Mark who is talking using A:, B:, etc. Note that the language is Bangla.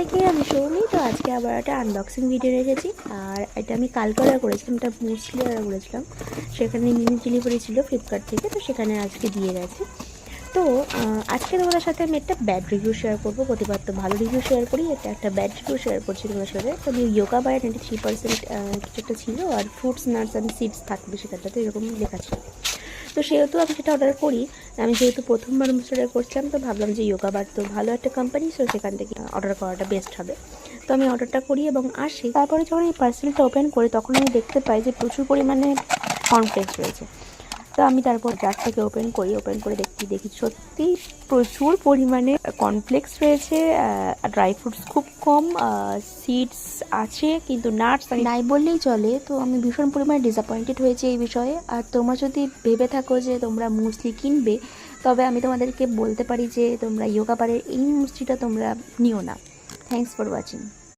A: সবাইকে, আমি সৌমি। তো আজকে আবার একটা আনবক্সিং ভিডিও রেখেছি। আর এটা আমি কালকে অর্ডার করেছিলাম, এটা মুসলি অর্ডার করেছিলাম। সেখানে মিনি ডেলিভারি ছিল ফ্লিপকার্ট থেকে, তো সেখানে আজকে দিয়ে গেছে। তো আজকে তোমাদের সাথে আমি একটা ব্যাড রিভিউ শেয়ার করবো। প্রতিবার তো ভালো রিভিউ শেয়ার করি, এটা একটা ব্যাড রিভিউ শেয়ার করছি তোমাদের সাথে। তো আমি ইয়োগা বাই 93% কিছু একটা ছিল, আর ফ্রুটস নাটস অ্যান্ড সিডস থাকবে সেখানটাতে, এরকম লেখা ছিল। তো সেহেতু আমি সেটা অর্ডার করি। আমি যেহেতু প্রথমবার অর্ডার করছিলাম, তো ভাবলাম যে ইয়োগা বার তো ভালো একটা কোম্পানি, সো সেখান থেকে অর্ডার করাটা বেস্ট হবে। তো আমি অর্ডারটা করি এবং আসি। তারপরে যখন এই পার্সেলটা ওপেন করি, তখন আমি দেখতে পাই যে প্রচুর পরিমাণে কর্নফ্লেক্স রয়েছে। তো আমি তারপর জারটাকে ওপেন করে দেখি সত্যি প্রচুর পরিমাণে কর্নফ্লেক্স রয়েছে। ড্রাই ফ্রুটস খুব কম, সিডস আছে কিন্তু নাটস নাই বললেই চলে। তো আমি ভীষণ পরিমাণে ডিসঅ্যাপয়েন্টেড হয়েছি এই বিষয়ে। আর তোমরা যদি ভেবে থাকো যে তোমরা মুসলি কিনবে, তবে আমি তোমাদেরকে বলতে পারি যে তোমরা ইয়োগা বারের এই মুসলিটা তোমরা নিও না। Thanks for watching.